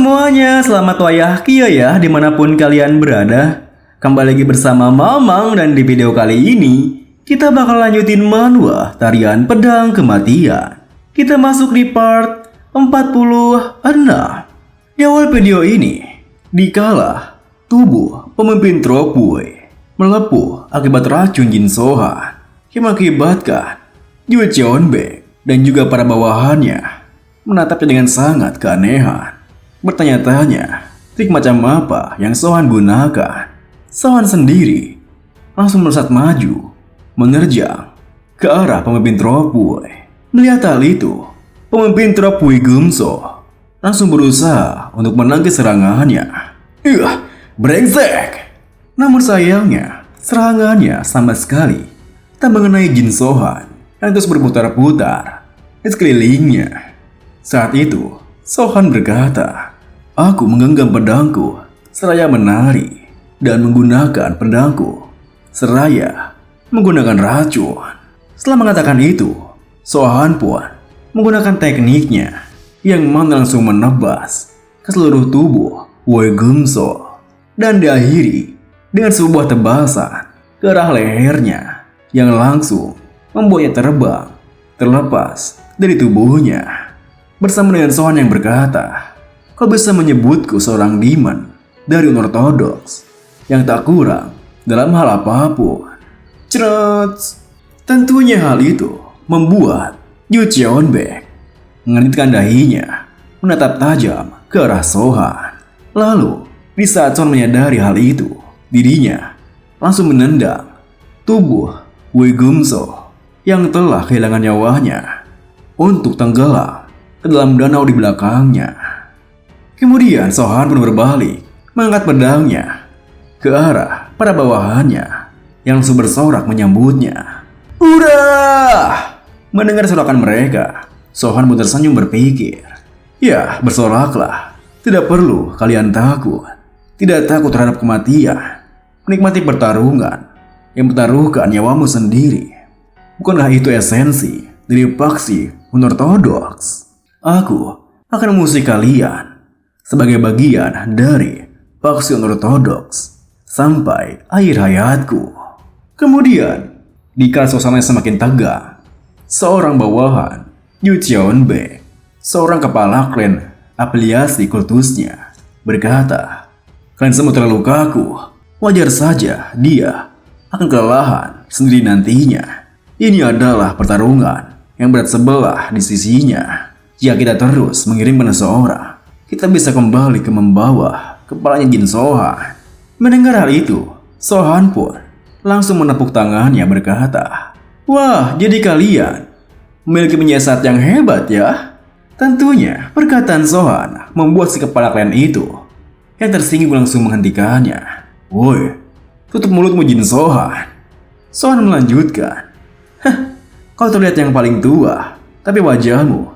semuanya, selamat wayah kia ya dimanapun kalian berada. Kembali lagi bersama Mamang dan di video kali ini kita bakal lanjutin manhwa tarian pedang kematian. Kita masuk di part 46. Di awal video ini, dikala tubuh pemimpin Tropui melepuh akibat racun Jin Sohan yang mengakibatkan Yu Cheonbaek dan juga para bawahannya menatapnya dengan sangat keanehan. Bertanya-tanya, trik macam apa yang Sohan gunakan? Sohan sendiri langsung melesat maju, menerjang ke arah pemimpin Tropui. Melihat hal itu, pemimpin Tropui Gumso langsung berusaha untuk menangkis serangannya. Brengsek! Namun sayangnya, serangannya sama sekali tak mengenai Jin Sohan yang terus berputar-putar di sekelilingnya. Saat itu, Sohan berkata, "Aku menggenggam pedangku seraya menari dan menggunakan pedangku seraya menggunakan racun." Setelah mengatakan itu, Sohan pun menggunakan tekniknya yang mana langsung menebas ke seluruh tubuh Wei Gumso dan diakhiri dengan sebuah tebasan ke arah lehernya yang langsung membuatnya terbang terlepas dari tubuhnya. Bersama dengan Sohan yang berkata, "Kau bisa menyebutku seorang demon dari unortodoks yang tak kurang dalam hal apapun." Cerot. Tentunya hal itu membuat Yu Cheonbaek mengernyitkan dahinya menatap tajam ke arah Sohan. Lalu di saat Sohan menyadari hal itu, dirinya langsung menendang tubuh Wei Gumso yang telah kehilangan nyawanya untuk tenggelam ke dalam danau di belakangnya. Kemudian Sohan pun berbalik mengangkat pedangnya ke arah para bawahannya yang langsung bersorak menyambutnya. Hurrah! Mendengar sorakan mereka, Sohan pun tersenyum berpikir, "Ya, bersoraklah. Tidak perlu kalian takut. Tidak takut terhadap kematian. Menikmati pertarungan yang mempertaruhkan nyawamu sendiri. Bukankah itu esensi dari faksi unortodoks? Aku akan mengusik kalian sebagai bagian dari faksi unortodoks sampai akhir hayatku." Kemudian, dikala suasana semakin tegang, seorang bawahan Yu Cheonbaek, seorang kepala klan afiliasi kultusnya, berkata, "Kalian semua terlalu kaku. Wajar saja dia akan kelelahan sendiri nantinya. Ini adalah pertarungan yang berat sebelah di sisinya. Jika kita terus mengirimkan seseorang, kita bisa kembali ke membawa kepalanya Jin Sohan." Mendengar hal itu, Sohan pun langsung menepuk tangannya berkata, "Wah, jadi kalian memiliki penyiasat yang hebat ya." Tentunya perkataan Sohan membuat si kepala klan itu yang tersinggung langsung menghentikannya. "Woi, tutup mulutmu Jin Sohan." Sohan melanjutkan, "Kau terlihat yang paling tua, tapi wajahmu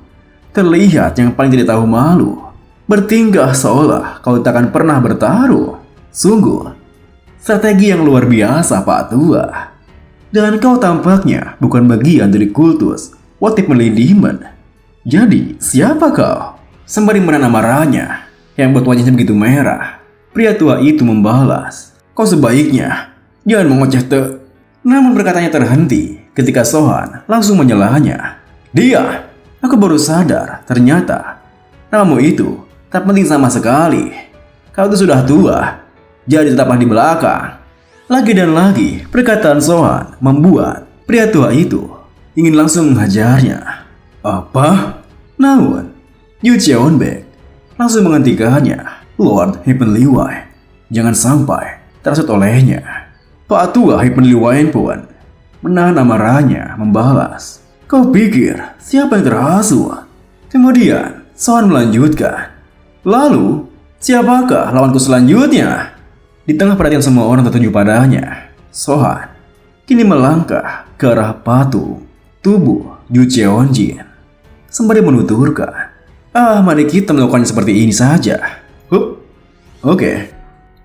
terlihat yang paling tidak tahu malu. Bertingkah seolah kau tak akan pernah bertaruh. Sungguh strategi yang luar biasa, Pak Tua. Dan kau tampaknya bukan bagian dari kultus What If Merlin Demon. Jadi siapa kau?" Sembari menahan amarahnya yang buat wajahnya begitu merah, pria tua itu membalas, "Kau sebaiknya jangan mengoceh Namun perkataannya terhenti ketika Sohan langsung menyelahnya. "Dia, aku baru sadar ternyata namamu itu tak penting sama sekali. Kau itu sudah tua, jadi tetaplah di belakang." Lagi dan lagi perkataan Sohan membuat pria tua itu ingin langsung menghajarnya. "Apa?" Namun Yu Cheonbaek langsung menghentikannya. "Lord Heavenly Wine, jangan sampai terhasut olehnya." Pak Tua Heavenly Wine pun menahan amarahnya membalas, "Kau pikir siapa yang terhasut?" Kemudian Sohan melanjutkan, "Lalu siapakah lawanku selanjutnya?" Di tengah perhatian semua orang tertuju padanya, Sohan kini melangkah ke arah patung tubuh Yu Cheonjin sembari menuturkan, "Mari kita melakukan seperti ini saja. Oke.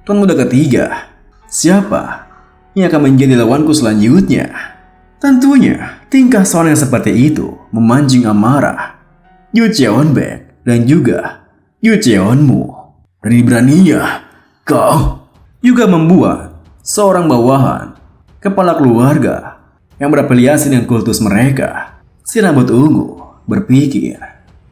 Tuan muda ketiga, siapa yang akan menjadi lawanku selanjutnya?" Tentunya tingkah Sohan yang seperti itu memancing amarah Yu Cheonbaek dan juga Yu Cheonmu. Berani-beraninya kau juga membuat seorang bawahan kepala keluarga yang berafiliasi dengan kultus mereka, si rambut ungu, berpikir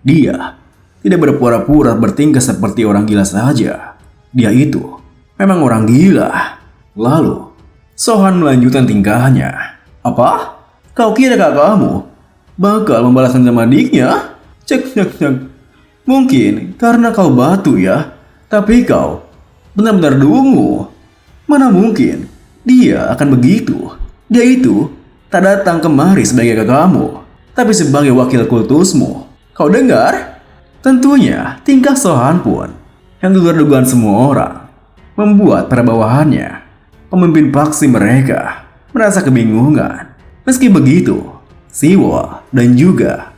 dia tidak berpura-pura bertingkah seperti orang gila saja. Dia itu memang orang gila. Lalu Sohan melanjutkan tingkahnya. Apa? Kau kira kakakmu bakal membalaskan sama adiknya? Cek cek cek. Mungkin karena kau batu ya, tapi kau benar-benar dungu. Mana mungkin dia akan begitu. Dia itu tak datang kemari sebagai kakakmu, tapi sebagai wakil kultusmu. Kau dengar? Tentunya tingkah Sohan pun yang gegar dugaan semua orang membuat para bawahannya, pemimpin faksi mereka, merasa kebingungan. Meski begitu, Siwo dan juga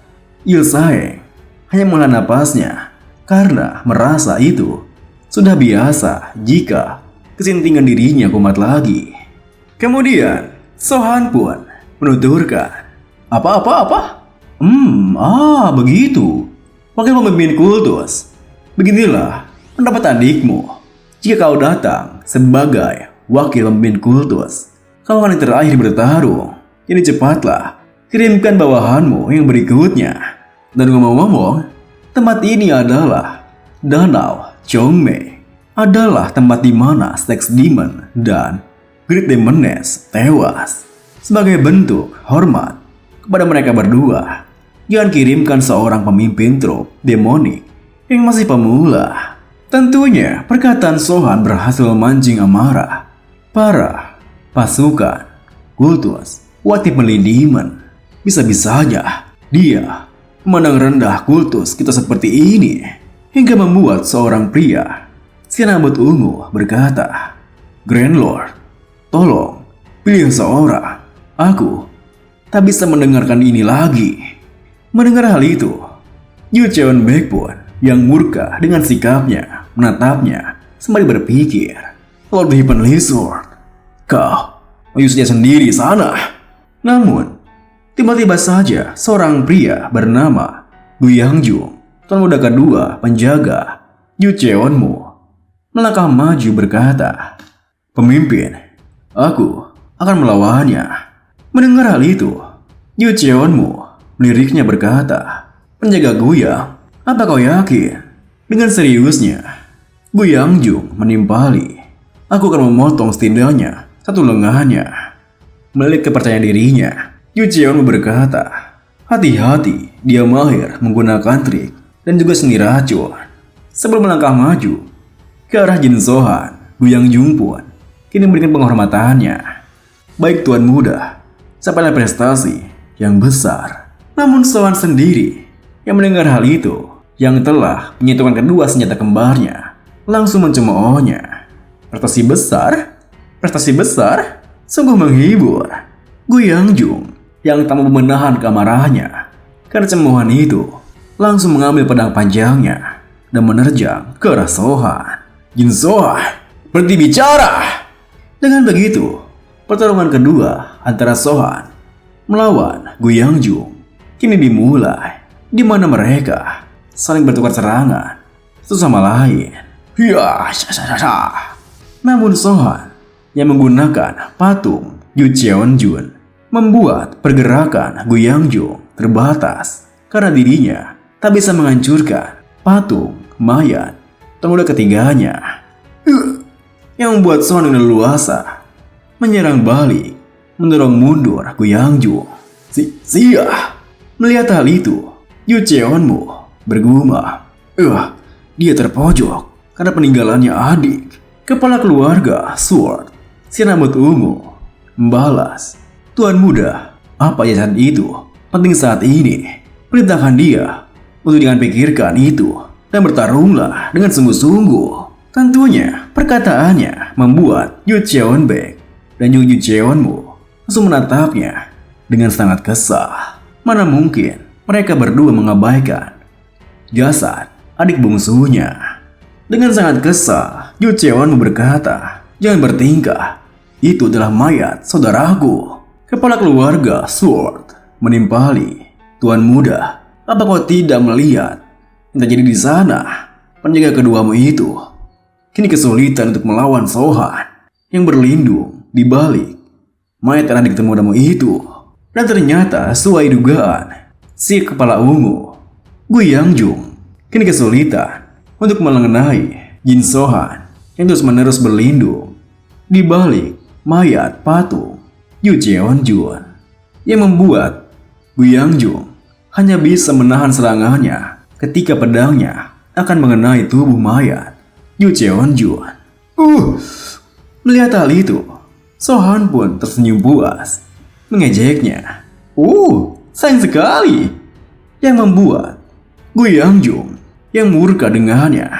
Yulsaeng hanya menghela napasnya karena merasa itu sudah biasa jika kesintingan dirinya kumat lagi. Kemudian Sohan pun menuturkan, apa? Begitu. Wakil pemimpin kultus, beginilah pendapat adikmu. Jika kau datang sebagai wakil pemimpin kultus, kau akan yang terakhir bertarung. Jadi cepatlah kirimkan bawahanmu yang berikutnya. Dan ngomong-ngomong, tempat ini adalah Danau Chongmei, adalah tempat di mana Sex Demon dan Great Demoness tewas. Sebagai bentuk hormat kepada mereka berdua, jangan kirimkan seorang pemimpin trup demonik yang masih pemula. Tentunya perkataan Sohan berhasil memancing amarah para pasukan kultus Wati Demon. Bisa-bisanya dia memandang rendah kultus kita seperti ini, hingga membuat seorang pria si rambut ungu berkata, Grand Lord, tolong pilih seorang. Aku tak bisa mendengarkan ini lagi. Mendengar hal itu, Yu Cheonbaek pun yang murka dengan sikapnya menatapnya sembari berpikir, Lord Heavenly Sword, kau mau saja sendiri sana. Namun tiba-tiba saja seorang pria bernama Gu Yangjung, tuan muda kedua penjaga Yu Cheonmu, melangkah maju berkata, Pemimpin, aku akan melawannya. Mendengar hal itu, Yu Cheonmu liriknya berkata, Penjaga Guyang, apa kau yakin? Dengan seriusnya, Gu Yangjung menimpali, Aku akan memotong setidaknya satu lengannya. Melihat kepercayaan dirinya, Yu Cheonmu berkata, Hati-hati, dia mahir menggunakan trik dan juga seni racun. Sebelum melangkah maju ke arah Jin Sohan, Gu Yangjung pun kini memberikan penghormatannya. Baik tuan muda, sampailah prestasi yang besar. Namun Sohan sendiri yang mendengar hal itu, yang telah menyatukan kedua senjata kembarnya, langsung mencemoohnya. Prestasi besar, sungguh menghibur. Gu Yangjung yang tak mampu menahan keamarahnya karena cemoohan itu, langsung mengambil pedang panjangnya dan menerjang ke arah Sohan. Jin Sohan, berhenti bicara! Dengan begitu, pertarungan kedua antara Sohan melawan Gu Yangjung kini dimulai, di mana mereka saling bertukar serangan satu sama lain. Namun Sohan yang menggunakan patung Yu Cheonjun membuat pergerakan Gu Yangjung terbatas karena dirinya tak bisa menghancurkan patung mayat pemuda ketiganya. Yang membuat Sohan dengan leluasa menyerang balik, mendorong mundur Gu Yangjung. Melihat hal itu, Yu Cheonmu bergumam, dia terpojok karena peninggalannya adik kepala keluarga Sword, si rambut ungu, membalas, Tuan muda, apa yayasan itu penting saat ini? Perintahkan dia untuk jangan pikirkan itu dan bertarunglah dengan sungguh-sungguh. Tentunya perkataannya membuat Yu Cheonbaek dan Yu Cheonmu langsung menatapnya dengan sangat kesal. Mana mungkin mereka berdua mengabaikan jasad adik bungsunya. Dengan sangat kesal, Yu Cheonmu berkata, Jangan bertingkah, itu adalah mayat saudaraku. Kepala keluarga Sword menimpali, Tuan muda, apa kau tidak melihat yang terjadi di sana? Penjaga keduamu itu kini kesulitan untuk melawan Sohan yang berlindung di balik mayat adik temudamu itu. Dan ternyata sesuai dugaan, si kepala ungu, Gu Yangjung, kini kesulitan untuk mengenai Jin Sohan yang terus-menerus berlindung di balik mayat patung Yu Cheonjun, yang membuat Gu Yangjung hanya bisa menahan serangannya ketika pedangnya akan mengenai tubuh mayat Yu Cheonjun. Melihat hal itu, Sohan pun tersenyum puas, mengejeknya. Sayang sekali. Yang membuat Gu Yangjung yang murka dengannya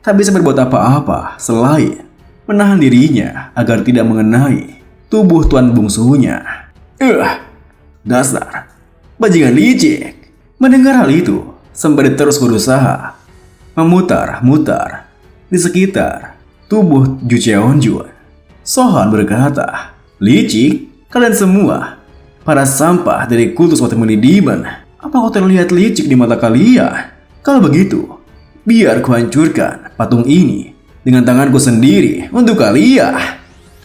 tak bisa berbuat apa-apa selain menahan dirinya agar tidak mengenai tubuh tuan bungsunya. Dasar bajingan licik. Mendengar hal itu, sembari terus berusaha memutar-mutar di sekitar tubuh Yu Cheonjun, Sohan berkata, "Licik, kalian semua para sampah dari kultus Watermelon Demon. Apa kau terlihat licik di mata kalian? Kalau begitu, biar kuhancurkan patung ini dengan tanganku sendiri untuk kalian."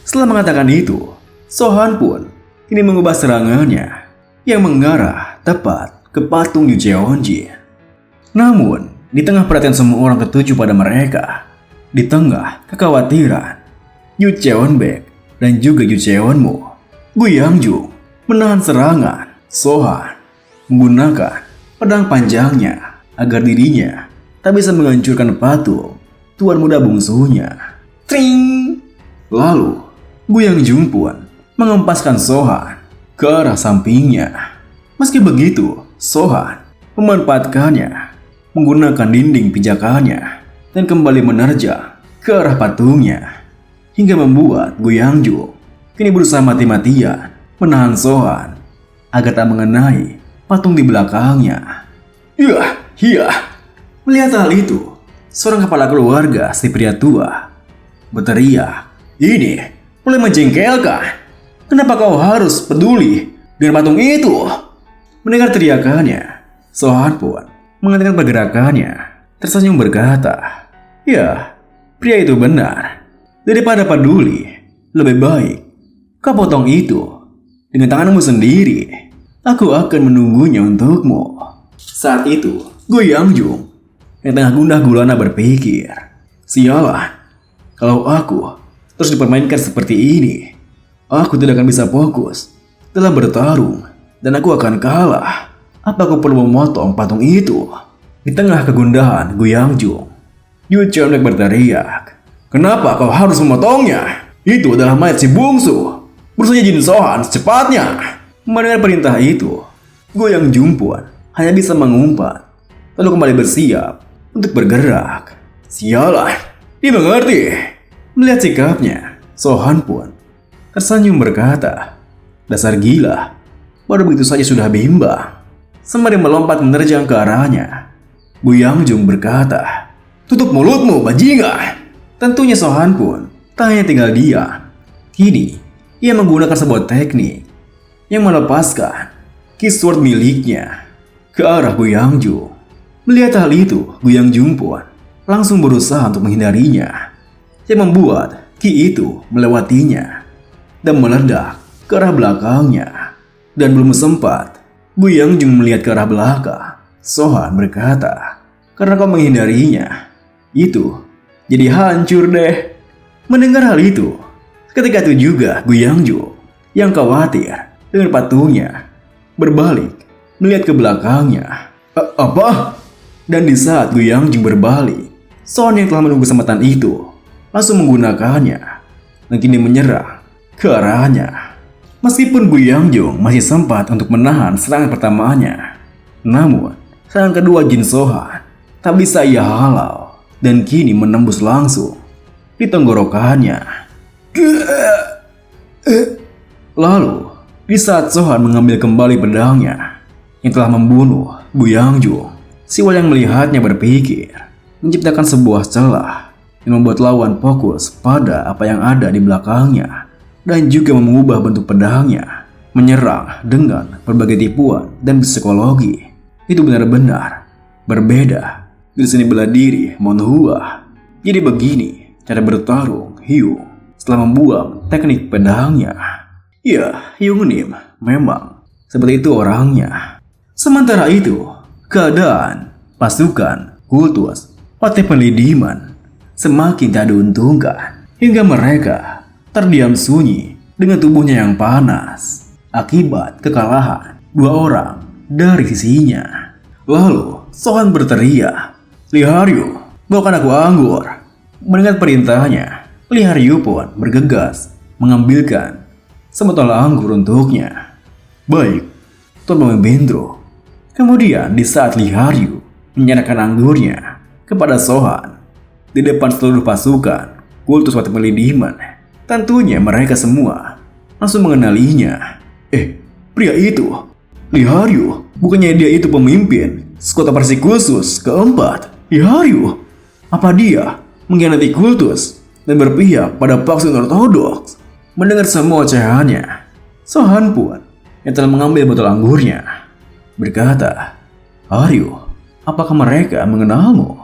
Setelah mengatakan itu, Sohan pun kini mengubah serangannya yang mengarah tepat ke patung Yu Cheonjun. Namun, di tengah perhatian semua orang ketujuh pada mereka, di tengah kekhawatiran Yu Cheonbaek dan juga Yu Cheonmu, Gu Yangjung menahan serangan Sohan menggunakan pedang panjangnya agar dirinya tak bisa menghancurkan patung tuan muda bungsunya. Tring! Lalu, Gu Yangjung pun mengempaskan Sohan ke arah sampingnya. Meski begitu, Sohan memanfaatkannya menggunakan dinding pijakannya dan kembali menerjang ke arah patungnya, hingga membuat Gu Yangjung kini berusaha mati-matian menahan Sohan agar tak mengenai patung di belakangnya. Melihat hal itu, seorang kepala keluarga si pria tua berteriak, "Ini mulai menjengkelkan. Kenapa kau harus peduli dengan patung itu?" Mendengar teriakannya, Sohan pun menghentikan pergerakannya, tersenyum berkata, "Ya, pria itu benar. Daripada peduli, lebih baik kau potong itu dengan tanganmu sendiri. Aku akan menunggunya untukmu." Saat itu, Gu Yangjung yang tengah gundah gulana berpikir, "Sialan, kalau aku terus dipermainkan seperti ini, aku tidak akan bisa fokus dalam bertarung dan aku akan kalah. Apa aku perlu memotong patung itu?" Di tengah kegundahan Gu Yangjung, Yu Cheonbaek berteriak, "Kenapa kau harus memotongnya? Itu adalah mayat si bungsu. Berusaha Jin Sohan secepatnya." Mendengar perintah itu, Gu Yangjung pun hanya bisa mengumpat, lalu kembali bersiap untuk bergerak. "Sialan, dimengerti." Melihat sikapnya, Sohan pun tersenyum berkata, "Dasar gila, baru begitu saja sudah bimbang." Sembari melompat menerjang ke arahnya, Gu Yangjung berkata, "Tutup mulutmu, bajingan." Tentunya Sohan pun tak hanya tinggal diam. Kini, ia menggunakan sebuah teknik yang melepaskan keysword miliknya ke arah Gu Yangjung. Melihat hal itu, Gu Yangjung pun langsung berusaha untuk menghindarinya, yang membuat ki itu melewatinya dan meledak ke arah belakangnya. Dan belum sempat Gu Yangjung melihat ke arah belakang, Sohan berkata, "Karena kau menghindarinya, itu jadi hancur deh." Mendengar hal itu, ketika itu juga Gu Yangjung yang khawatir dengan patungnya berbalik melihat ke belakangnya. Apa? Dan di saat Gu Yangjung berbalik, Sohan yang telah menunggu kesempatan itu langsung menggunakannya dan kini menyerang ke arahnya. Meskipun Gu Yangjung masih sempat untuk menahan serangan pertamanya, namun serangan kedua Jin Sohan tak bisa ia halau dan kini menembus langsung di tenggorokannya. Lalu, di saat Sohan mengambil kembali pedangnya yang telah membunuh Gu Yangjung, si yang melihatnya berpikir menciptakan sebuah celah yang membuat lawan fokus pada apa yang ada di belakangnya dan juga mengubah bentuk pedangnya, menyerang dengan berbagai tipuan dan psikologi. Itu benar-benar berbeda dari seni bela diri Monhua. Jadi begini cara bertarung Hyung setelah membuang teknik pedangnya. Ya, Hyung Nim memang seperti itu orangnya. Sementara itu, keadaan pasukan kultus Wate Penlidiman semakin tak diuntungkan hingga mereka terdiam sunyi dengan tubuhnya yang panas akibat kekalahan 2 orang dari sisinya. Lalu Sohan berteriak, "Lee Haryu, bawakan aku anggur." Mendengar perintahnya, Lee Haryu pun bergegas mengambilkan sebotol anggur untuknya. "Baik, Tuan Pemimpin Bendro." Kemudian di saat Lee Haryu menyerahkan anggurnya kepada Sohan di depan seluruh pasukan kultus Wate Penlidiman, tentunya mereka semua langsung mengenalinya. Pria itu, Lee Haryu, bukannya dia itu pemimpin Sekota Persekusus keempat? Lee Haryu, apa dia mengkhianati kultus dan berpihak pada Paksun Ortodoks? Mendengar semua ocehannya, Sohan pun yang telah mengambil botol anggurnya berkata, "Haryu, apakah mereka mengenalmu?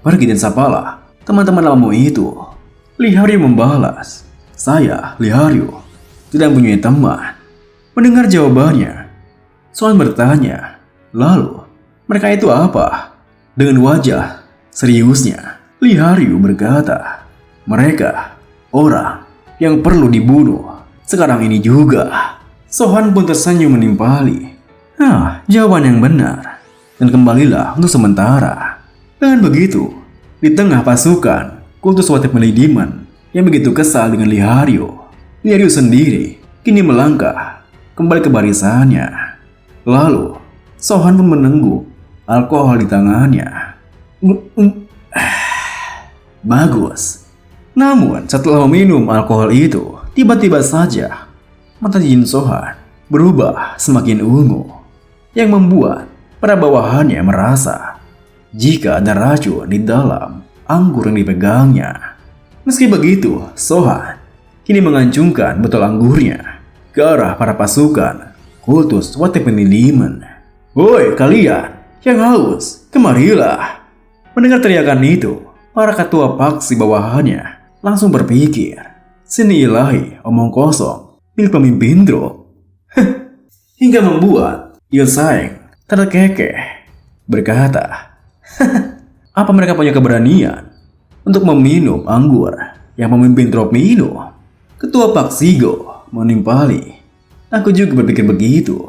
Pergi dan sapalah teman-teman lamamu itu." Lee Haryu membalas, "Saya, Lee Haryu, tidak mempunyai teman." Mendengar jawabannya, Sohan bertanya, "Lalu, mereka itu apa?" Dengan wajah seriusnya, Lee Haryu berkata, "Mereka orang yang perlu dibunuh sekarang ini juga." Sohan pun tersenyum menimpali. Jawaban yang benar. Dan kembalilah untuk sementara. Dengan begitu, di tengah pasukan kultus Wate Penlidiman yang begitu kesal dengan Lee Haryu sendiri kini melangkah kembali ke barisannya. Lalu Sohan pun menengguk alkohol di tangannya. Bagus. Namun setelah meminum alkohol itu, tiba-tiba saja mata Jin Sohan berubah semakin ungu, yang membuat para bawahannya merasa jika ada racun di dalam anggur yang dipegangnya. Meski begitu, Sohan kini mengancungkan botol anggurnya ke arah para pasukan kultus Wate Penlidiman. "Woi kalian yang haus, kemarilah." Mendengar teriakan itu, para ketua paksi bawahannya langsung berpikir, "Seni ilahi omong kosong milik pemimpin Drog." Hingga membuat Ilsaeng terkekeh berkata, "Apa mereka punya keberanian untuk meminum anggur yang pemimpin Drog minum?" Ketua Paksigo menimpali, "Aku juga berpikir begitu."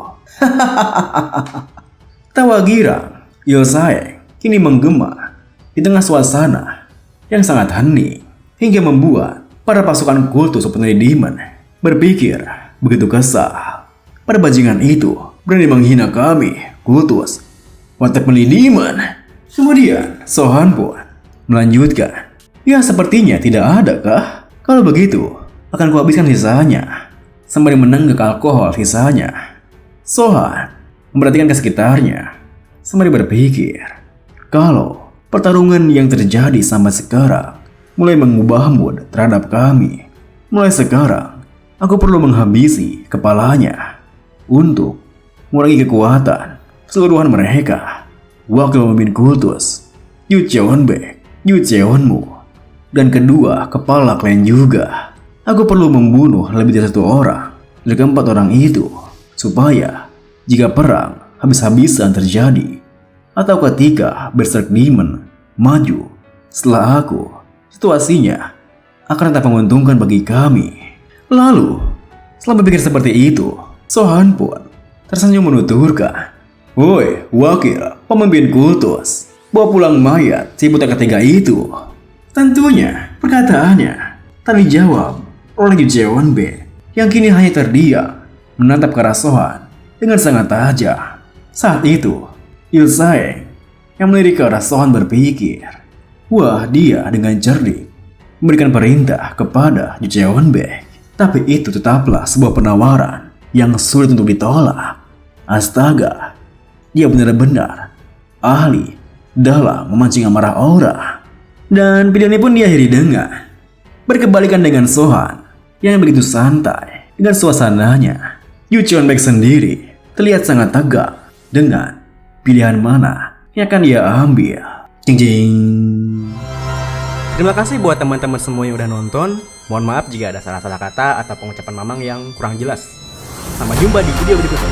Tawa girang Ilsaeng kini menggema di tengah suasana yang sangat hening, hingga membuat para pasukan kultus Penlidiman berpikir begitu kesal. Pada bajingan itu berani menghina kami, kultus Wate Penlidiman. Kemudian Sohan pun melanjutkan, "Ya sepertinya tidak ada kah? Kalau begitu akan kuhabiskan sisanya." Sembari menenggak alkohol sisanya, Sohan memperhatikan ke sekitarnya sembari berpikir, kalau pertarungan yang terjadi sampai sekarang mulai mengubah mood terhadap kami. Mulai sekarang aku perlu menghabisi kepalanya untuk mengurangi kekuatan keseluruhan mereka. Wakil pemimpin kultus Yu Cheonbaek, Yu Cheonmu, dan kedua kepala klan juga. Aku perlu membunuh lebih dari 1 orang dari keempat orang itu, supaya jika perang habis-habisan terjadi atau ketika Berserk Demon maju setelah aku, situasinya akan tetap menguntungkan bagi kami. Lalu setelah berpikir seperti itu, Sohan pun tersenyum menuturkan, "Woi wakil pemimpin kultus, bawa pulang mayat si buta ketiga itu." Tentunya perkataannya tak dijawab oleh Yu Cheonbaek yang kini hanya terdiam menatap ke arah Sohan dengan sangat tajam. Saat itu Ilsaeng yang melirik ke arah Sohan berpikir, wah, dia dengan cerdik memberikan perintah kepada Yu Cheonbaek. Tapi itu tetaplah sebuah penawaran yang sulit untuk ditolak. Astaga, dia benar-benar ahli dalam memancing amarah orang. Dan video ini pun diakhiri dengan berkebalikan dengan Sohan yang begitu santai dengan suasananya. Yu Cheonbaek sendiri terlihat sangat tegang dengan pilihan mana yang akan dia ambil. Jing jing. Terima kasih buat teman-teman semua yang udah nonton. Mohon maaf jika ada salah-salah kata atau pengucapan Mamang yang kurang jelas. Sampai jumpa di video berikutnya.